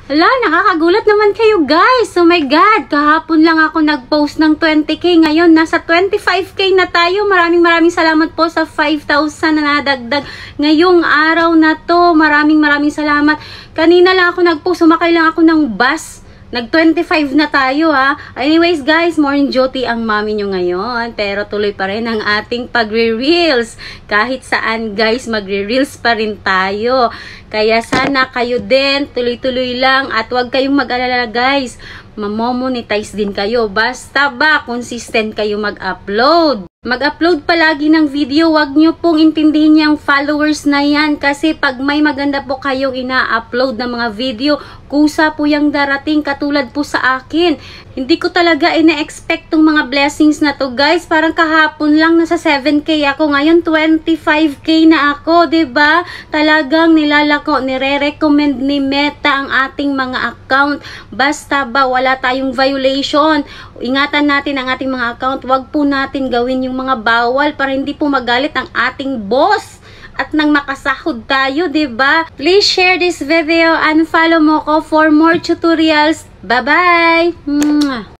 Hala, nakakagulat naman kayo guys. Oh my God, kahapon lang ako nag-post ng 20k. Ngayon, nasa 25k na tayo. Maraming salamat po sa 5,000 na nadagdag ngayong araw na to. Maraming salamat. Kanina lang ako nag-post, sumakay lang ako ng bus. Nag-25 na tayo ha. Anyways guys, morning duty ang mami nyo ngayon. Pero tuloy pa rin ang ating pagre-reels. Kahit saan guys, magre-reels pa rin tayo. Kaya sana kayo din, tuloy-tuloy lang. At huwag kayong mag-alala guys. Mamomonetize din kayo. Basta ba, consistent kayo mag-upload. Mag-upload palagi ng video, wag nyo pong intindihin yung followers na yan kasi pag may maganda po kayong ina-upload na mga video, kusa po yung darating katulad po sa akin. Hindi ko talaga ina-expect tong mga blessings na to guys. Parang kahapon lang nasa 7k ako, ngayon 25k na ako, 'di ba? Talagang nilalako, nire-recommend ni Meta ang ating mga account. Basta ba wala tayong violation, ingatan natin ang ating mga account. Wag po natin gawin yung mga bawal para hindi po magalit ang ating boss at nang makasahod tayo, 'di ba? Please share this video and follow mo ko for more tutorials. Bye-bye!